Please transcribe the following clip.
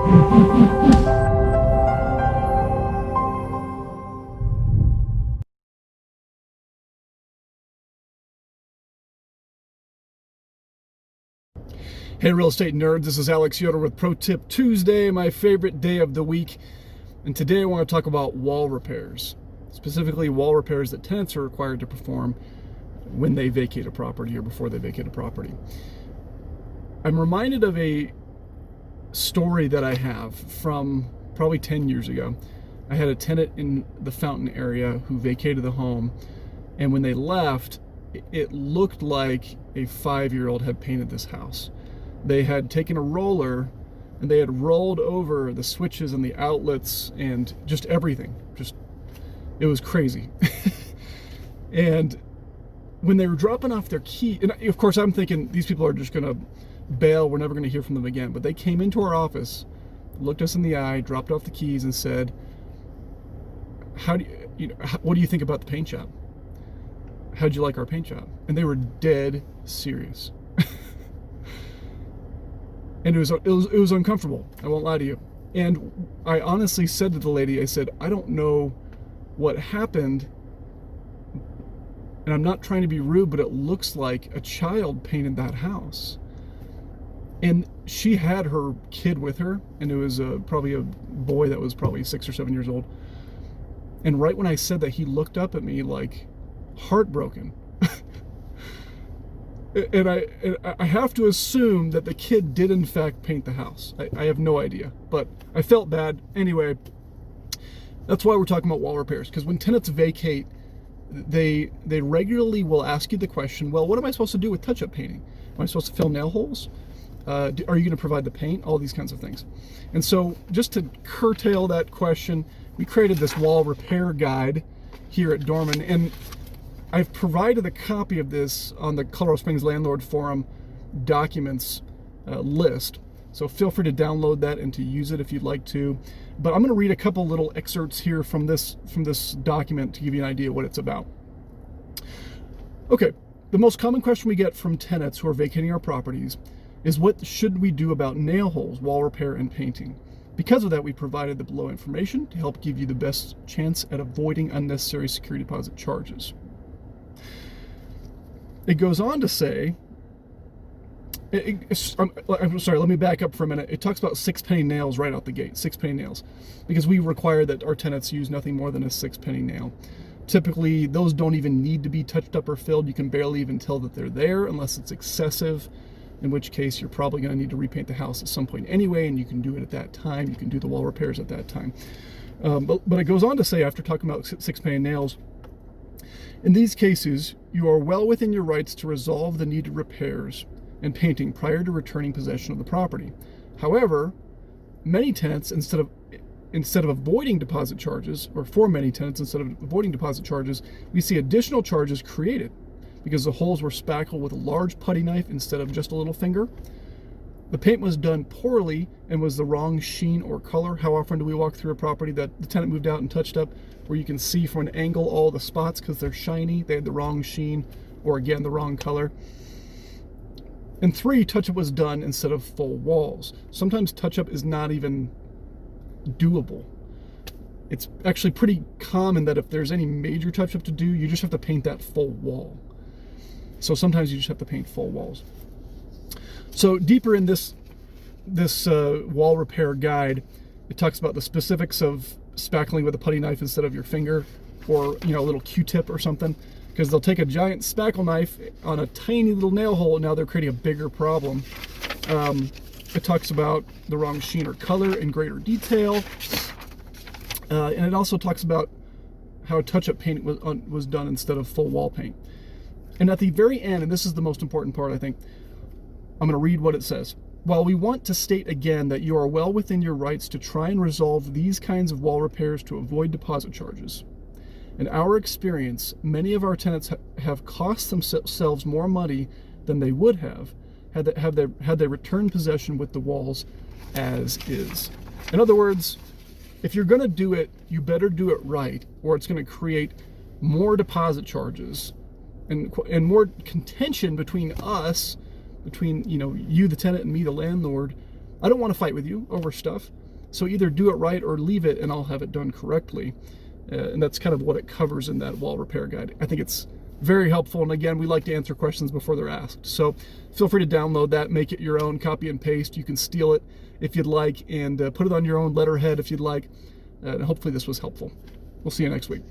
Hey real estate nerds, this is Alex Yoder with Pro Tip Tuesday, my favorite day of the week. And today I want to talk about wall repairs, specifically wall repairs that tenants are required to perform when they vacate a property or before they vacate a property. I'm reminded of a story that I have from probably 10 years ago. I had a tenant in the Fountain area who vacated the home, and when they left, it looked like a 5-year-old had painted this house. They had taken a roller and they had rolled over the switches and the outlets and just everything. It was crazy. And when they were dropping off their key, and of course I'm thinking these people are just gonna bail, we're never gonna hear from them again. But they came into our office, looked us in the eye, dropped off the keys and said, what do you think about the paint job? How'd you like our paint job? And they were dead serious. And it was uncomfortable, I won't lie to you. And I honestly said to the lady, I said, I don't know what happened, and I'm not trying to be rude, but it looks like a child painted that house. And she had her kid with her, and it was probably a boy that was probably 6 or 7 years old. And right when I said that, he looked up at me like heartbroken. And I have to assume that the kid did in fact paint the house. I have no idea, but I felt bad. Anyway, that's why we're talking about wall repairs, because when tenants vacate, they regularly will ask you the question, well, what am I supposed to do with touch-up painting? Am I supposed to fill nail holes? Are you going to provide the paint? All these kinds of things. And so just to curtail that question, we created this wall repair guide here at Dorman, and I've provided a copy of this on the Colorado Springs Landlord Forum documents list. So feel free to download that and to use it if you'd like to. But I'm going to read a couple little excerpts here from this document to give you an idea what it's about. Okay, the most common question we get from tenants who are vacating our properties is, what should we do about nail holes, wall repair, and painting? Because of that, we provided the below information to help give you the best chance at avoiding unnecessary security deposit charges. It goes on to say, I'm sorry, let me back up for a minute. It talks about 6-penny nails right out the gate, 6-penny nails, because we require that our tenants use nothing more than a 6-penny nail. Typically, those don't even need to be touched up or filled. You can barely even tell that they're there unless it's excessive, in which case you're probably going to need to repaint the house at some point anyway, and you can do it at that time. You can do the wall repairs at that time. But it goes on to say, after talking about 6-penny nails, in these cases, you are well within your rights to resolve the needed repairs and painting prior to returning possession of the property. However, many tenants, instead of avoiding deposit charges, or for many tenants, instead of avoiding deposit charges, we see additional charges created because the holes were spackled with a large putty knife instead of just a little finger. The paint was done poorly and was the wrong sheen or color. How often do we walk through a property that the tenant moved out and touched up, where you can see from an angle all the spots because they're shiny, they had the wrong sheen, or again, the wrong color. And 3, touch-up was done instead of full walls. Sometimes touch-up is not even doable. It's actually pretty common that if there's any major touch-up to do, you just have to paint that full wall. So sometimes you just have to paint full walls. So deeper in this wall repair guide, it talks about the specifics of spackling with a putty knife instead of your finger, or a little Q-tip or something, because they'll take a giant spackle knife on a tiny little nail hole, and now they're creating a bigger problem. It talks about the wrong sheen or color in greater detail, and it also talks about how touch-up paint was done instead of full wall paint. And at the very end, and this is the most important part, I think, I'm going to read what it says. While we want to state again that you are well within your rights to try and resolve these kinds of wall repairs to avoid deposit charges, in our experience, many of our tenants have cost themselves more money than they would have had they returned possession with the walls as is. In other words, if you're going to do it, you better do it right, or it's going to create more deposit charges and more contention between us, you the tenant, and me, the landlord, I don't want to fight with you over stuff. So either do it right or leave it and I'll have it done correctly. And that's kind of what it covers in that wall repair guide. I think it's very helpful. And again, we like to answer questions before they're asked. So feel free to download that, make it your own, copy and paste. You can steal it if you'd like, and put it on your own letterhead if you'd like. And hopefully this was helpful. We'll see you next week.